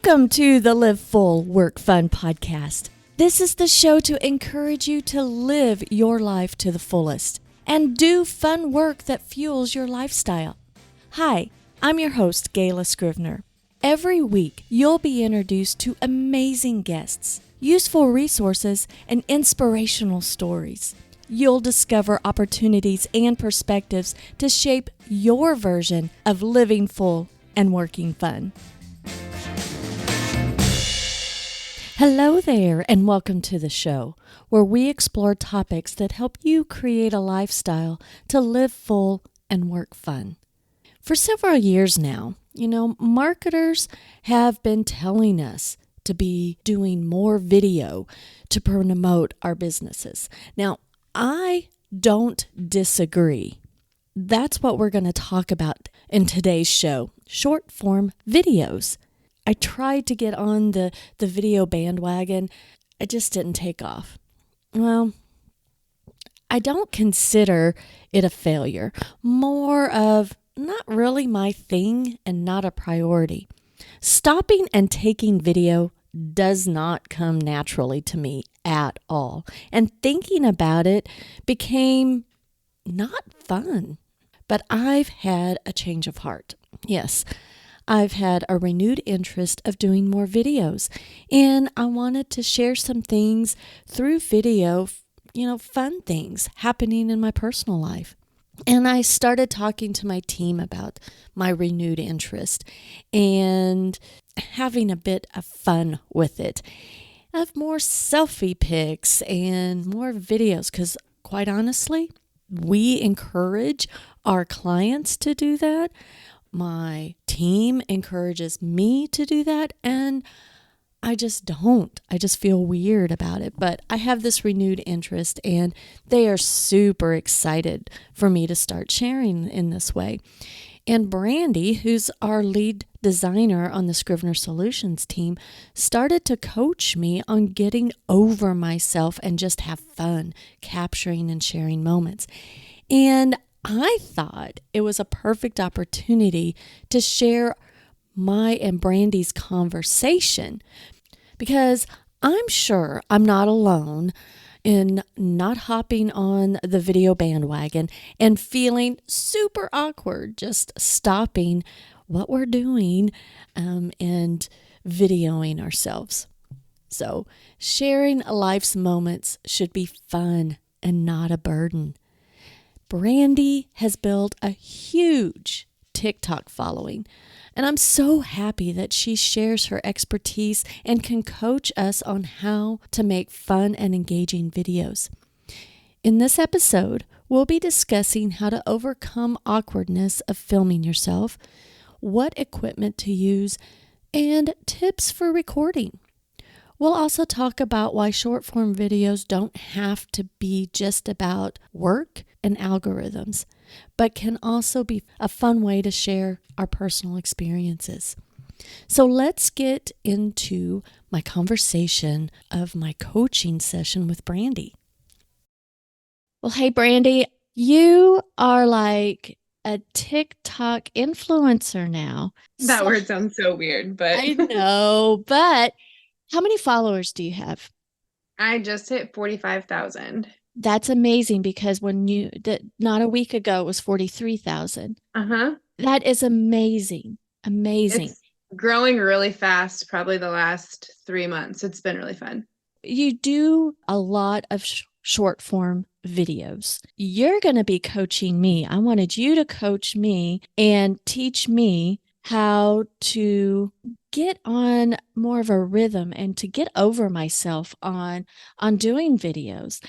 Welcome to the Live Full, Work Fun podcast. This is the show to encourage you to live your life to the fullest and do fun work that fuels your lifestyle. Hi, I'm your host, Gayla Scrivener. Every week, you'll be introduced to amazing guests, useful resources, and inspirational stories. You'll discover opportunities and perspectives to shape your version of living full and working fun. Hello there, and welcome to the show, where we explore topics that help you create a lifestyle to live full and work fun. For several years now, marketers have been telling us to be doing more video to promote our businesses. Now, I don't disagree. That's what we're going to talk about in today's show, short form videos. I tried to get on the video bandwagon. It just didn't take off. Well, I don't consider it a failure. More of not really my thing and not a priority. Stopping and taking video does not come naturally to me at all. And thinking about it became not fun. But I've had a change of heart. Yes. I've had a renewed interest of doing more videos, and I wanted to share some things through video, fun things happening in my personal life. And I started talking to my team about my renewed interest and having a bit of fun with it, of more selfie pics and more videos, because quite honestly, we encourage our clients to do that. My team encourages me to do that, and I just don't. I just feel weird about it, but I have this renewed interest, and they are super excited for me to start sharing in this way. And Brandy, who's our lead designer on the Scrivener Solutions team, started to coach me on getting over myself and just have fun capturing and sharing moments. And I thought it was a perfect opportunity to share my and Brandy's conversation, because I'm sure I'm not alone in not hopping on the video bandwagon and feeling super awkward just stopping what we're doing and videoing ourselves. So sharing life's moments should be fun and not a burden. Brandy has built a huge TikTok following, and I'm so happy that she shares her expertise and can coach us on how to make fun and engaging videos. In this episode, we'll be discussing how to overcome awkwardness of filming yourself, what equipment to use, and tips for recording. We'll also talk about why short-form videos don't have to be just about work and algorithms, but can also be a fun way to share our personal experiences. So let's get into my conversation of my coaching session with Brandy. Well, hey, Brandy, you are like a TikTok influencer now. That word sounds so weird, but I know, but how many followers do you have? I just hit 45,000. That's amazing, because not a week ago, it was 43,000. Uh-huh. That is amazing. Amazing. It's growing really fast, probably the last 3 months. It's been really fun. You do a lot of short form videos. You're going to be coaching me. I wanted you to coach me and teach me how to get on more of a rhythm and to get over myself on doing videos.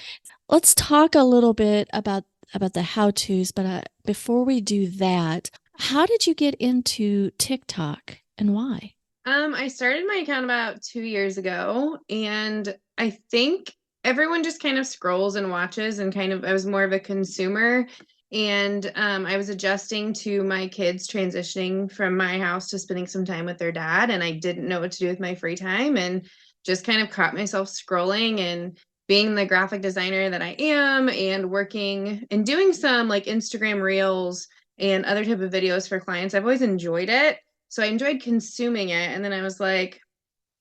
Let's talk a little bit about the how-tos, but before we do that, how did you get into TikTok and why? I started my account about 2 years ago, and I think everyone just kind of scrolls and watches, and I was more of a consumer, and I was adjusting to my kids transitioning from my house to spending some time with their dad, and I didn't know what to do with my free time, and just kind of caught myself scrolling. And being the graphic designer that I am, and working and doing some like Instagram reels and other type of videos for clients, I've always enjoyed it. So I enjoyed consuming it. And then I was like,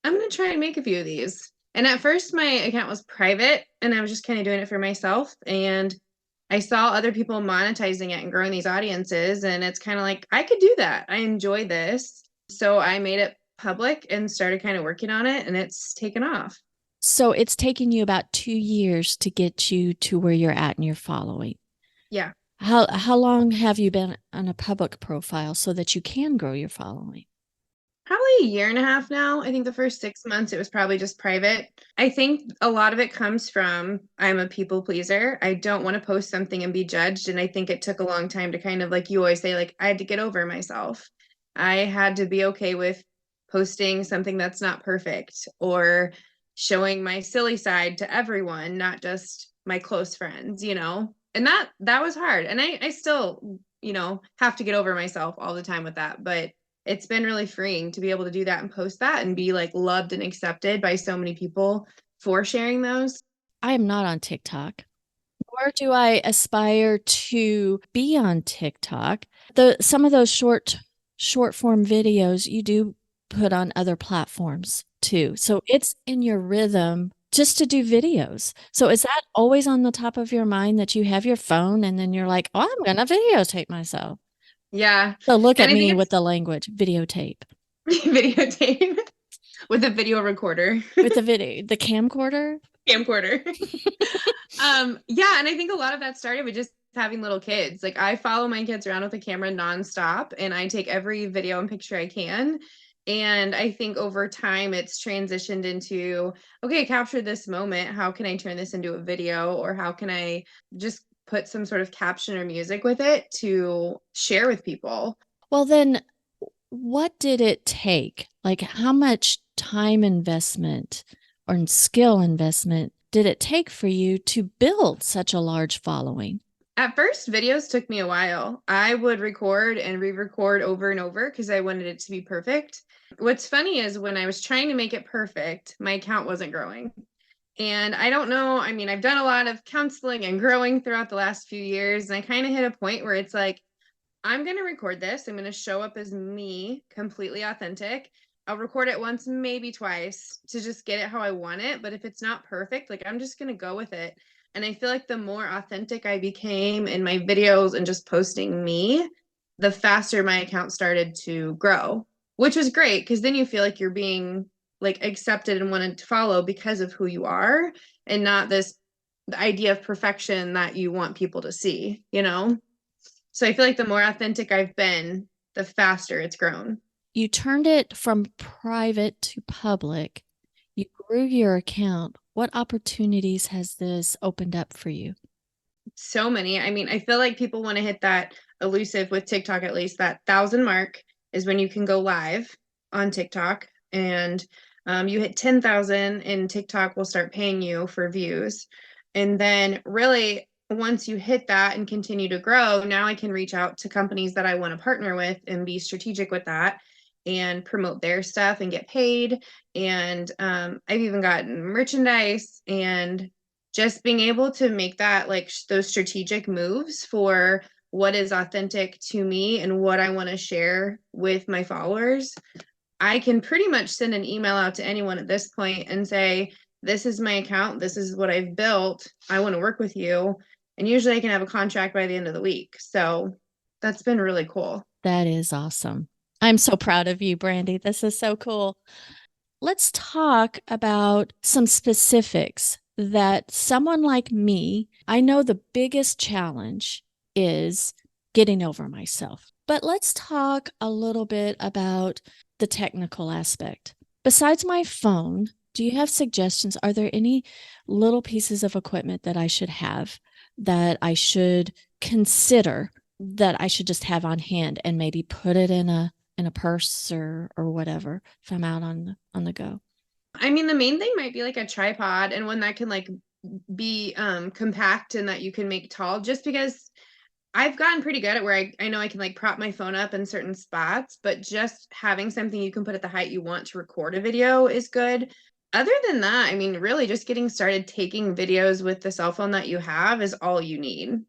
I'm going to try and make a few of these. And at first, my account was private and I was just kind of doing it for myself. And I saw other people monetizing it and growing these audiences. And it's kind of like, I could do that. I enjoy this. So I made it public and started kind of working on it, and it's taken off. So it's taken you about 2 years to get you to where you're at in your following. Yeah. How long have you been on a public profile so that you can grow your following? Probably a year and a half now. I think the first 6 months it was probably just private. I think a lot of it comes from I'm a people pleaser. I don't want to post something and be judged. And I think it took a long time to kind of, like you always say, like I had to get over myself. I had to be okay with posting something that's not perfect or showing my silly side to everyone, not just my close friends, And that was hard. And I still, have to get over myself all the time with that. But it's been really freeing to be able to do that and post that and be like loved and accepted by so many people for sharing those. I am not on TikTok, nor do I aspire to be on TikTok. Some of those short form videos you do put on other platforms too. So it's in your rhythm just to do videos. So is that always on the top of your mind that you have your phone and then you're like, oh, I'm going to videotape myself? Yeah. So look And at I think me with it's the language, videotape. videotape with a video recorder, With the camcorder. camcorder. Yeah, and I think a lot of that started with just having little kids. Like I follow my kids around with a camera nonstop and I take every video and picture I can. And I think over time it's transitioned into, okay, capture this moment. How can I turn this into a video? Or how can I just put some sort of caption or music with it to share with people? Well, then what did it take? Like, how much time investment or skill investment did it take for you to build such a large following? At first, videos took me a while. I would record and re-record over and over because I wanted it to be perfect. What's funny is when I was trying to make it perfect, my account wasn't growing. And I don't know, I mean, I've done a lot of counseling and growing throughout the last few years, and I kind of hit a point where it's like, I'm going to record this. I'm going to show up as me, completely authentic. I'll record it once, maybe twice to just get it how I want it. But if it's not perfect, like I'm just going to go with it. And I feel like the more authentic I became in my videos and just posting me, the faster my account started to grow, which was great because then you feel like you're being like accepted and wanted to follow because of who you are and not this the idea of perfection that you want people to see. So I feel like the more authentic I've been, the faster it's grown. You turned it from private to public. You grew your account. What opportunities has this opened up for you? So many. I mean, I feel like people want to hit that elusive with TikTok, at least that 1,000 mark is when you can go live on TikTok. And you hit 10,000 and TikTok will start paying you for views. And then really, once you hit that and continue to grow, now I can reach out to companies that I want to partner with and be strategic with that and promote their stuff and get paid. And I've even gotten merchandise and just being able to make that like those strategic moves for what is authentic to me and what I want to share with my followers. I can pretty much send an email out to anyone at this point and say, this is my account. This is what I've built. I want to work with you. And usually I can have a contract by the end of the week. So that's been really cool. That is awesome. I'm so proud of you, Brandy. This is so cool. Let's talk about some specifics that someone like me, I know the biggest challenge is getting over myself. But let's talk a little bit about the technical aspect. Besides my phone, do you have suggestions? Are there any little pieces of equipment that I should have, that I should consider, that I should just have on hand and maybe put it in a purse or whatever if I'm out on the go? I mean, the main thing might be like a tripod and one that can like be compact and that you can make tall, just because I've gotten pretty good at where I know I can like prop my phone up in certain spots, but just having something you can put at the height you want to record a video is good. Other than that, I mean, really just getting started taking videos with the cell phone that you have is all you need.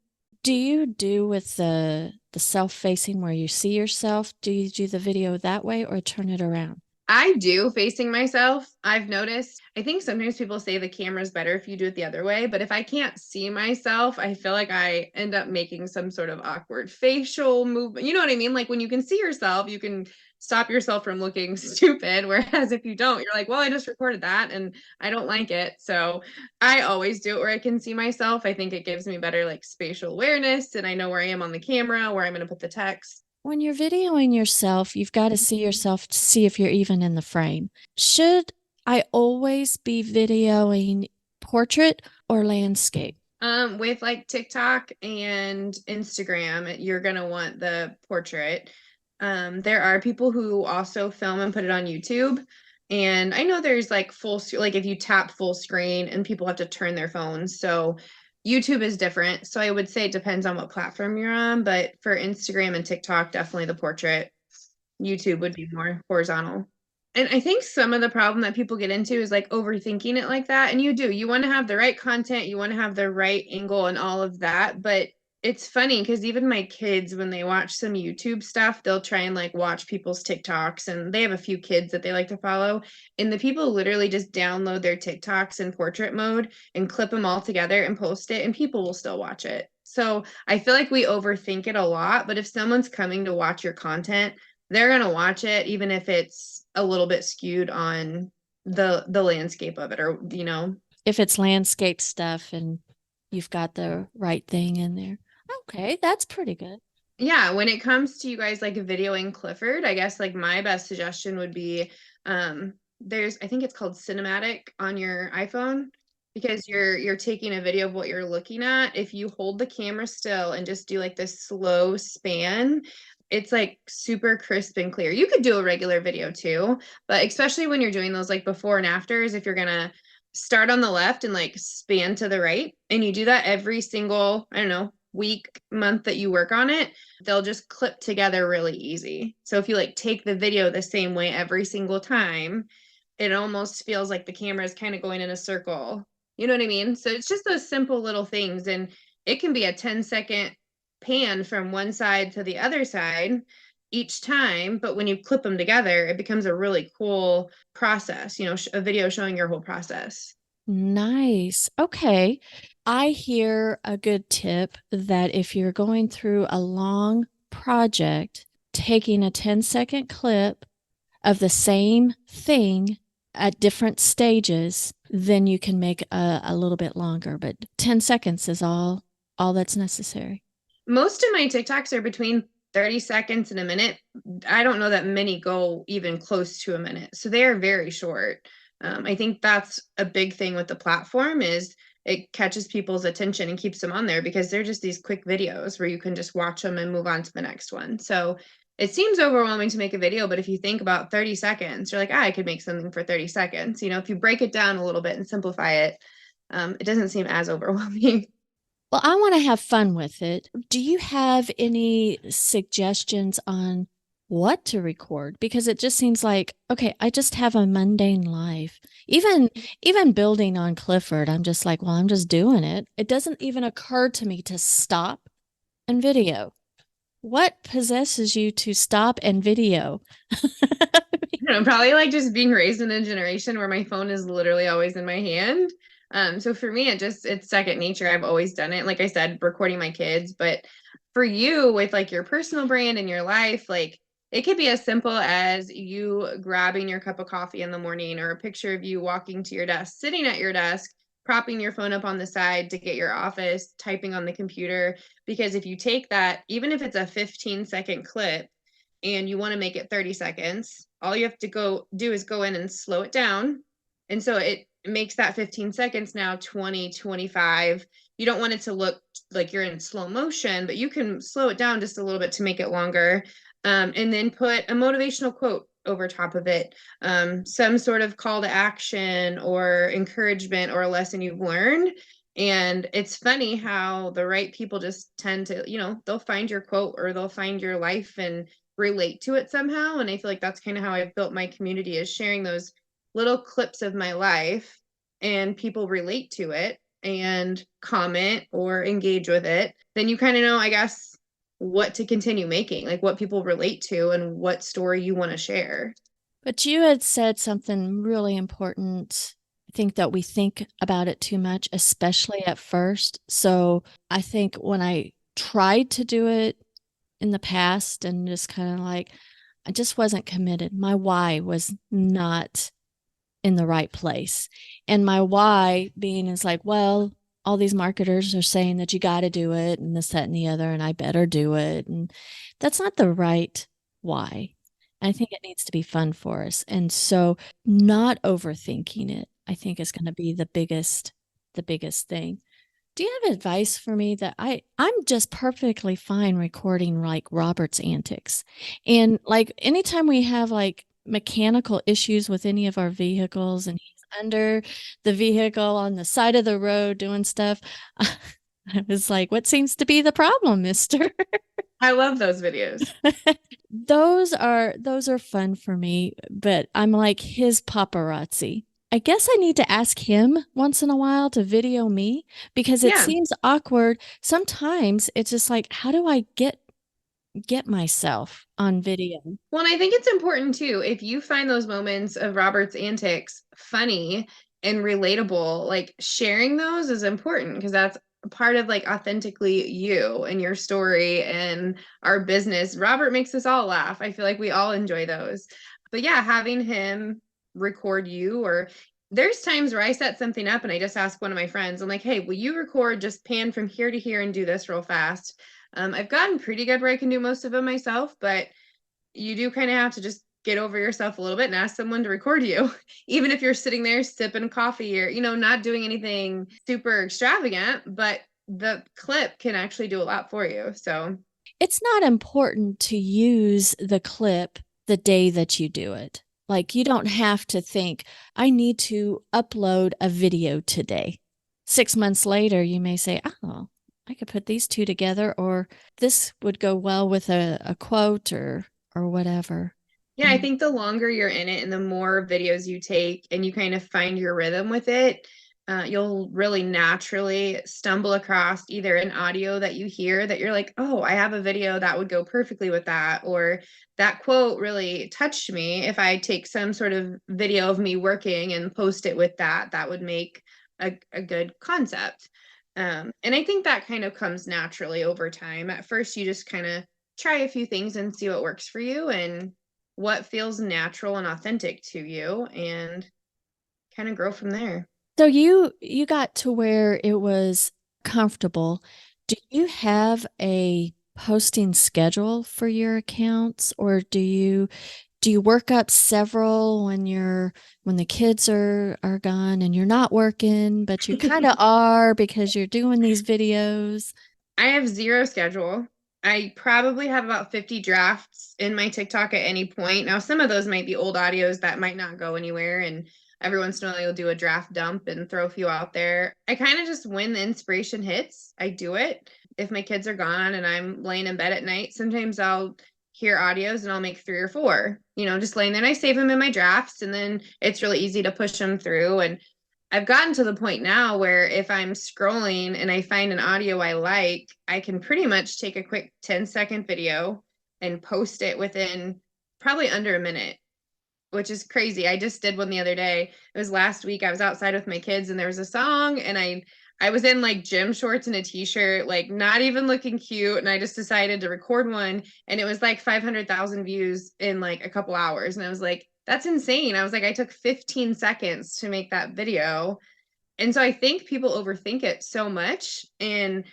Do you do with the self-facing where you see yourself? Do you do the video that way or turn it around? I do facing myself. I've noticed. I think sometimes people say the camera's better if you do it the other way, but if I can't see myself, I feel like I end up making some sort of awkward facial movement. You know what I mean? Like when you can see yourself, you can stop yourself from looking stupid. Whereas if you don't, you're like, well, I just recorded that and I don't like it. So I always do it where I can see myself. I think it gives me better like spatial awareness and I know where I am on the camera, where I'm going to put the text. When you're videoing yourself, you've got to see yourself to see if you're even in the frame. Should I always be videoing portrait or landscape? With like TikTok and Instagram, you're gonna want the portrait. There are people who also film and put it on YouTube. And I know there's like like if you tap full screen and people have to turn their phones. So YouTube is different. So I would say it depends on what platform you're on, but for Instagram and TikTok, definitely the portrait. YouTube would be more horizontal. And I think some of the problem that people get into is like overthinking it like that. And you do, you want to have the right content, you want to have the right angle and all of that. But it's funny because even my kids, when they watch some YouTube stuff, they'll try and like watch people's TikToks and they have a few kids that they like to follow. And the people literally just download their TikToks in portrait mode and clip them all together and post it, and people will still watch it. So I feel like we overthink it a lot. But if someone's coming to watch your content, they're going to watch it even if it's a little bit skewed on the landscape of it, or If it's landscape stuff and you've got the right thing in there. Okay, that's pretty good. yeah, when it comes to you guys like videoing Clifford, I guess like my best suggestion would be there's, I think it's called cinematic on your iPhone, because you're taking a video of what you're looking at. If you hold the camera still and just do like this slow span, it's like super crisp and clear. You could do a regular video too, but especially when you're doing those like before and afters, if you're gonna start on the left and like span to the right, and you do that every single, I don't know, week, month that you work on it, they'll just clip together really easy. So if you like take the video the same way every single time, it almost feels like the camera is kind of going in a circle. You know what I mean? So it's just those simple little things. And it can be a 10-second pan from one side to the other side each time. But when you clip them together, it becomes a really cool process, a video showing your whole process. Nice. Okay. I hear a good tip that if you're going through a long project, taking a 10-second clip of the same thing at different stages, then you can make a little bit longer. But 10 seconds is all that's necessary. Most of my TikToks are between 30 seconds and a minute. I don't know that many go even close to a minute. So they are very short. I think that's a big thing with the platform is it catches people's attention and keeps them on there because they're just these quick videos where you can just watch them and move on to the next one. So it seems overwhelming to make a video, but if you think about 30 seconds, you're like, I could make something for 30 seconds. If you break it down a little bit and simplify it, it doesn't seem as overwhelming. Well, I want to have fun with it. Do you have any suggestions on what to record? Because it just seems like, okay, I just have a mundane life. Even building on Clifford, I'm just like, well, I'm just doing it. It doesn't even occur to me to stop and video. What possesses you to stop and video? Probably like just being raised in a generation where my phone is literally always in my hand. So for me, it's second nature. I've always done it. Like I said, recording my kids, but for you with like your personal brand and your life, like it could be as simple as you grabbing your cup of coffee in the morning, or a picture of you walking to your desk, sitting at your desk, propping your phone up on the side to get your office, typing on the computer. Because if you take that, even if it's a 15-second clip, and you want to make it 30 seconds, all you have to go do is go in and slow it down. And so it makes that 15 seconds now 20, 25. You don't want it to look like you're in slow motion, but you can slow it down just a little bit to make it longer. And then put a motivational quote over top of it, some sort of call to action or encouragement or a lesson you've learned. And it's funny how the right people just tend to, they'll find your quote or they'll find your life and relate to it somehow. And I feel like that's kind of how I've built my community, is sharing those little clips of my life, and people relate to it and comment or engage with it. Then you kind of know, I guess, what to continue making, like what people relate to and what story you want to share. But you had said something really important. I think that we think about it too much, especially at first. So I think when I tried to do it in the past and just kind of like, I just wasn't committed. My why was not in the right place. And my why being is like, well, all these marketers are saying that you got to do it and this, that, and the other, and I better do it. And that's not the right why. I think it needs to be fun for us. And so not overthinking it, I think is going to be the biggest thing. Do you have advice for me that I'm just perfectly fine recording like Robert's antics. And like anytime we have like mechanical issues with any of our vehicles and he's under the vehicle on the side of the road doing stuff, I was like, what seems to be the problem, mister? I love those videos. Those are fun for me, but I'm like his paparazzi. I guess I need to ask him once in a while to video me because it Yeah. seems awkward. Sometimes it's just like, how do I get myself on video? Well, and I think it's important too. If you find those moments of Robert's antics funny and relatable, like sharing those is important because that's part of like authentically you and your story and our business. Robert makes us all laugh. I feel like we all enjoy those. But yeah, having him record you, or there's times where I set something up and I just ask one of my friends, I'm like, hey, will you record, just pan from here to here and do this real fast? I've gotten pretty good where I can do most of them myself, but you do kind of have to just get over yourself a little bit and ask someone to record you, even if you're sitting there sipping coffee or, not doing anything super extravagant, but the clip can actually do a lot for you. So, It's not important to use the clip the day that you do it. Like you don't have to think, I need to upload a video today. 6 months later, you may say, oh, I could put these two together, or this would go well with a quote or whatever. yeah, I think the longer you're in it and the more videos you take and you kind of find your rhythm with it, you'll really naturally stumble across either an audio that you hear that you're like, oh, I have a video that would go perfectly with that, or that quote really touched me. If I take some sort of video of me working and post it with that, that would make a good concept. And I think that kind of comes naturally over time. At first, you just kind of try a few things and see what works for you and what feels natural and authentic to you and kind of grow from there. So you got to where it was comfortable. Do you have a posting schedule for your accounts, or do you work up several when the kids are gone and you're not working, but you kind of are because you're doing these videos? I have zero schedule. I probably have about 50 drafts in my TikTok at any point. Now, some of those might be old audios that might not go anywhere. And every once in a while, you'll do a draft dump and throw a few out there. I kind of just, when the inspiration hits, I do it. If my kids are gone and I'm laying in bed at night, sometimes I'll hear audios and I'll make 3 or 4, just laying there. And I save them in my drafts. And then it's really easy to push them through. And I've gotten to the point now where if I'm scrolling and I find an audio I like, I can pretty much take a quick 10-second video and post it within probably under a minute, which is crazy. I just did one the other day. It was last week. I was outside with my kids and there was a song and I was in like gym shorts and a t-shirt, like not even looking cute, and I just decided to record one and it was like 500,000 views in like a couple hours and I was like, that's insane. I was like, I took 15 seconds to make that video. And so I think people overthink it so much and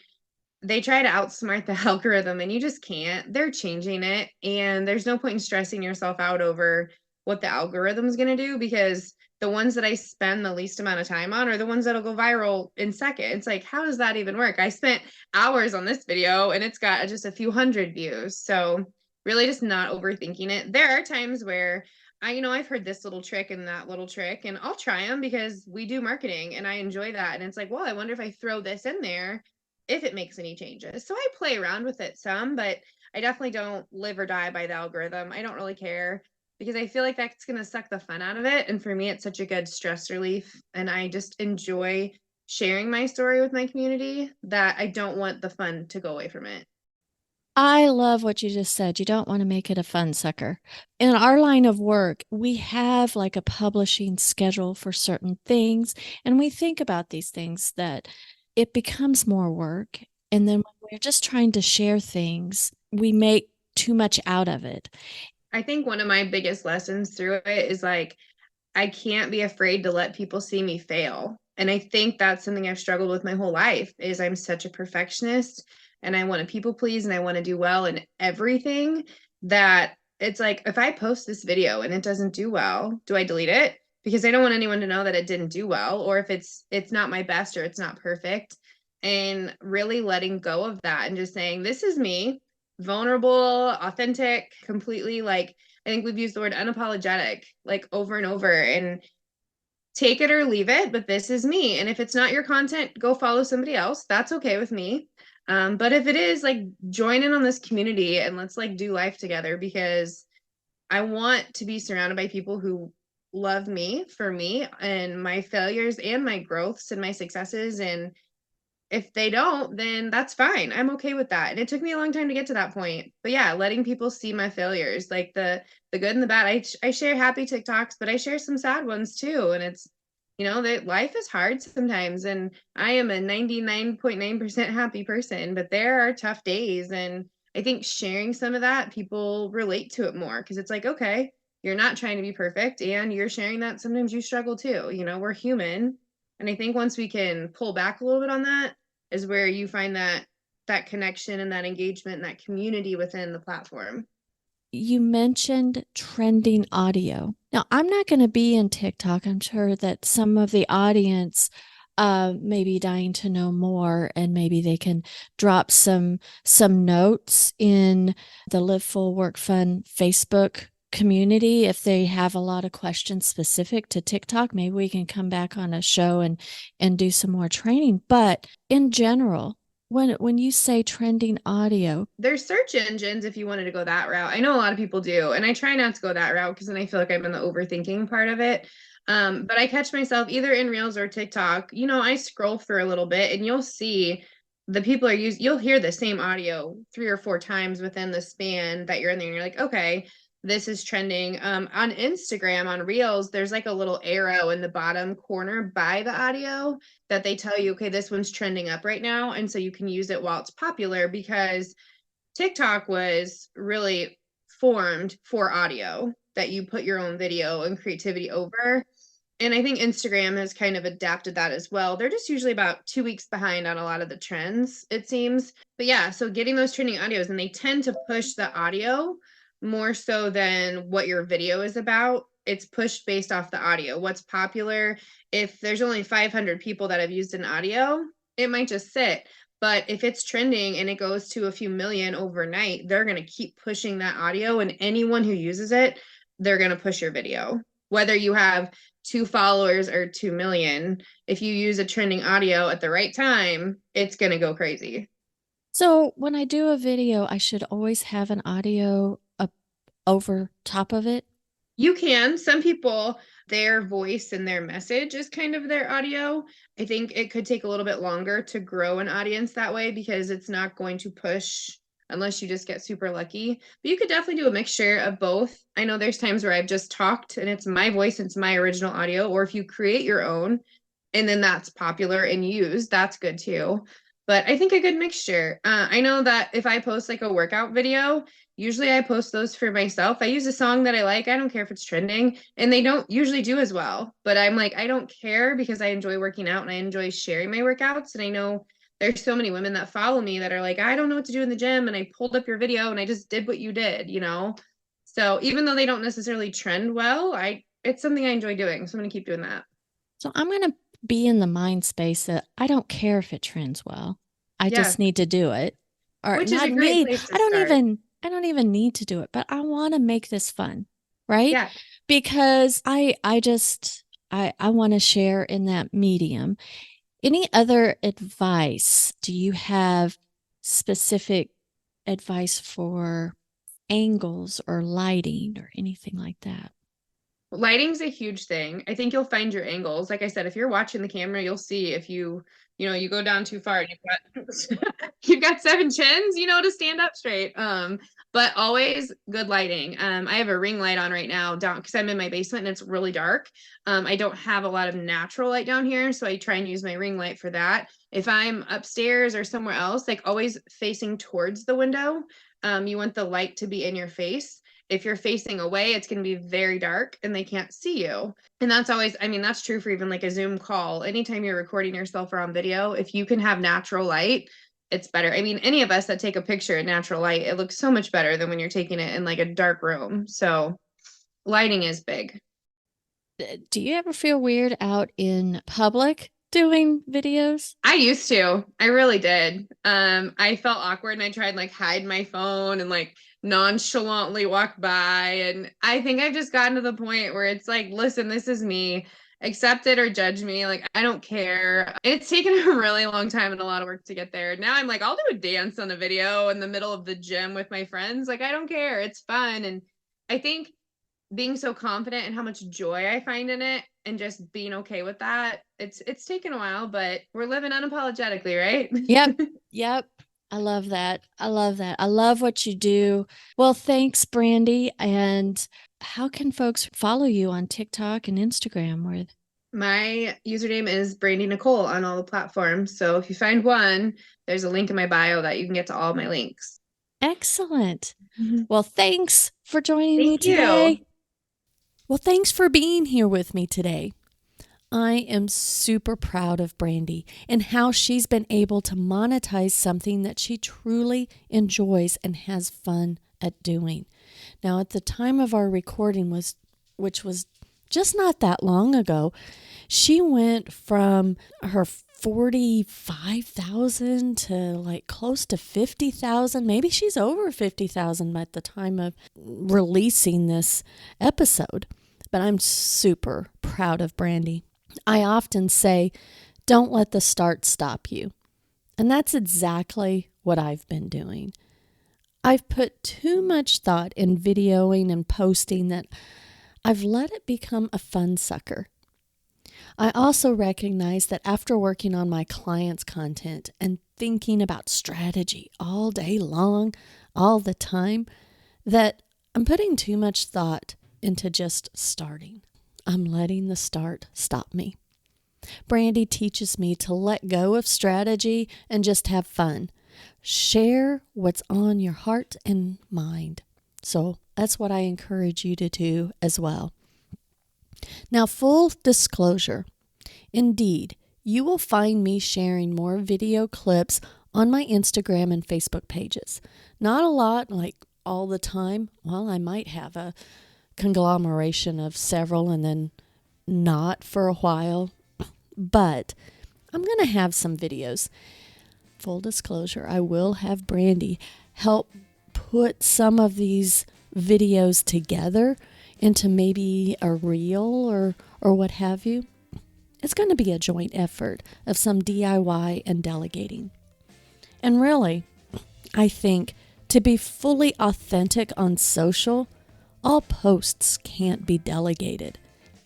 they try to outsmart the algorithm and you just can't. They're changing it and there's no point in stressing yourself out over what the algorithm's going to do, because the ones that I spend the least amount of time on are the ones that'll go viral in seconds. Like, how does that even work? I spent hours on this video and it's got just a few hundred views. So really just not overthinking it. There are times where I've heard this little trick and that little trick and I'll try them because we do marketing and I enjoy that. And it's like, well, I wonder if I throw this in there, if it makes any changes. So I play around with it some, but I definitely don't live or die by the algorithm. I don't really care because I feel like that's going to suck the fun out of it. And for me, it's such a good stress relief. And I just enjoy sharing my story with my community that I don't want the fun to go away from it. I love what you just said. You don't want to make it a fun sucker. In our line of work, we have like a publishing schedule for certain things, and we think about these things that it becomes more work. And then when we're just trying to share things, we make too much out of it. I think one of my biggest lessons through it is like I can't be afraid to let people see me fail. And I think that's something I've struggled with my whole life is I'm such a perfectionist and I want to people please and I want to do well in everything that it's like if I post this video and it doesn't do well, do I delete it? Because I don't want anyone to know that it didn't do well or if it's not my best or it's not perfect. And really letting go of that and just saying this is me, vulnerable, authentic, completely like I think we've used the word unapologetic like over and over and take it or leave it, but this is me. And if it's not your content, go follow somebody else. That's okay with me. But if it is, like, join in on this community and let's like do life together because I want to be surrounded by people who love me for me and my failures and my growths and my successes. And if they don't, then that's fine. I'm okay with that. And it took me a long time to get to that point. But yeah, letting people see my failures, like the good and the bad. I share happy TikToks, but I share some sad ones too. And it's that life is hard sometimes and I am a 99.9% happy person, but there are tough days and I think sharing some of that people relate to it more because it's like, okay, you're not trying to be perfect and you're sharing that sometimes you struggle too. We're human. And I think once we can pull back a little bit on that is where you find that connection and that engagement and that community within the platform. You mentioned trending audio. Now, I'm not going to be in TikTok. I'm sure that some of the audience may be dying to know more, and maybe they can drop some notes in the Live Full Work Fun Facebook community if they have a lot of questions specific to TikTok. Maybe we can come back on a show and do some more training. But in general, when you say trending audio, There's search engines if you wanted to go that route. I know a lot of people do, and I try not to go that route because then I feel like I'm in the overthinking part of it. But I catch myself either in Reels or TikTok. I scroll for a little bit and you'll see the people are using, you'll hear the same audio 3 or 4 times within the span that you're in there. And you're like, okay, this is trending. On Instagram, on Reels, there's like a little arrow in the bottom corner by the audio that they tell you, okay, this one's trending up right now. And so you can use it while it's popular because TikTok was really formed for audio that you put your own video and creativity over. And I think Instagram has kind of adapted that as well. They're just usually about 2 weeks behind on a lot of the trends, it seems. But yeah, so getting those trending audios, and they tend to push the audio more so than what your video is about. It's pushed based off the audio. What's popular? If there's only 500 people that have used an audio, it might just sit. But if it's trending and it goes to a few million overnight, they're going to keep pushing that audio. And anyone who uses it, they're going to push your video. Whether you have 2 followers or 2 million, if you use a trending audio at the right time, it's going to go crazy. so when I do a video, I should always have an audio up over top of it. You can. Some people, their voice and their message is kind of their audio. I think it could take a little bit longer to grow an audience that way because it's not going to push unless you just get super lucky. But you could definitely do a mixture of both. I know there's times where I've just talked and it's my voice, it's my original audio, or if you create your own and then that's popular and used, that's good too. But I think a good mixture. I know that if I post like a workout video, usually I post those for myself. I use a song that I like. I don't care if it's trending, and they don't usually do as well. But I'm like, I don't care because I enjoy working out and I enjoy sharing my workouts. And I know there's so many women that follow me that are like, I don't know what to do in the gym. And I pulled up your video and I just did what you did. So even though they don't necessarily trend well, it's something I enjoy doing. So I'm gonna keep doing that. So I'm going to be in the mind space that I don't care if it trends well. I Yeah, just need to do it. Or which is not a great need, place to I don't start. even I don't even need to do it, but I want to make this fun, right? Yeah. Because I want to share in that medium. Any other advice? Do you have specific advice for angles or lighting or anything like that? Lighting's a huge thing. I think you'll find your angles. Like I said, if you're watching the camera, you'll see if you go down too far and you've got seven chins, to stand up straight. But always good lighting. I have a ring light on right now down because I'm in my basement and it's really dark. I don't have a lot of natural light down here, so I try and use my ring light for that. If I'm upstairs or somewhere else, like always facing towards the window, you want the light to be in your face. If you're facing away, it's going to be very dark and they can't see you. And that's always, I mean, that's true for even like a Zoom call. Anytime you're recording yourself or on video, if you can have natural light, it's better. I mean, any of us that take a picture in natural light, it looks so much better than when you're taking it in like a dark room. So lighting is big. Do you ever feel weird out in public doing videos? I used to. I really did. I felt awkward and I tried like hide my phone and like nonchalantly walk by. And I think I've just gotten to the point where it's like, listen, this is me. Accept it or judge me. Like, I don't care. It's taken a really long time and a lot of work to get there. Now I'm like, I'll do a dance on a video in the middle of the gym with my friends. Like, I don't care. It's fun. And I think being so confident and how much joy I find in it and just being okay with that. It's taken a while, but we're living unapologetically, right? Yep. Yep. I love that. I love that. I love what you do. Well, thanks, Brandy. And how can folks follow you on TikTok and Instagram? My username is Brandy Nicole on all the platforms. So if you find one, there's a link in my bio that you can get to all my links. Excellent. Well, thanks for joining me Thank you. today. Well, thanks for being here with me today. I am super proud of Brandy and how she's been able to monetize something that she truly enjoys and has fun at doing. Now, at the time of our recording, which was just not that long ago, she went from her 45,000 to like close to 50,000. Maybe she's over 50,000 at the time of releasing this episode. But I'm super proud of Brandy. I often say, don't let the start stop you. And that's exactly what I've been doing. I've put too much thought in videoing and posting that I've let it become a fun sucker. I also recognize that after working on my clients' content and thinking about strategy all day long, all the time, that I'm putting too much thought into just starting. I'm letting the start stop me. Brandy teaches me to let go of strategy and just have fun. Share what's on your heart and mind. So that's what I encourage you to do as well. Now, full disclosure, indeed, you will find me sharing more video clips on my Instagram and Facebook pages. Not a lot, like all the time. Well, I might have a conglomeration of several and then not for a while, but I'm going to have some videos. Full disclosure, I will have Brandy help put some of these videos together into maybe a reel or what have you. It's going to be a joint effort of some DIY and delegating. And really, I think to be fully authentic on social, all posts can't be delegated.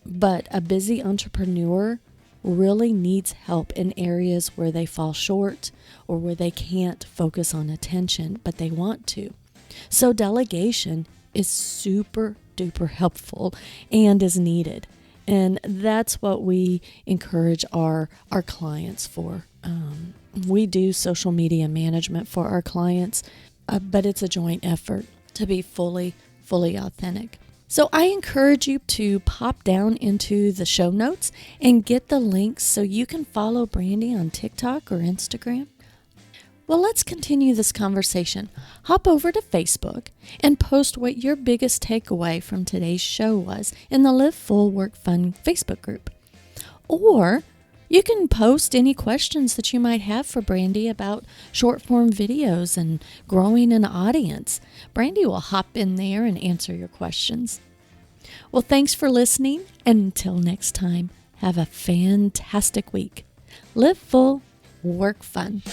But a busy entrepreneur really needs help in areas where they fall short or where they can't focus on attention, but they want to. So delegation is super duper helpful and is needed. And that's what we encourage our clients for. We do social media management for our clients, but it's a joint effort to be fully authentic. So I encourage you to pop down into the show notes and get the links so you can follow Brandy on TikTok or Instagram. Well, let's continue this conversation. Hop over to Facebook and post what your biggest takeaway from today's show was in the Live Full Work Fun Facebook group. Or you can post any questions that you might have for Brandy about short form videos and growing an audience. Brandy will hop in there and answer your questions. Well, thanks for listening. And until next time, have a fantastic week. Live full, work fun.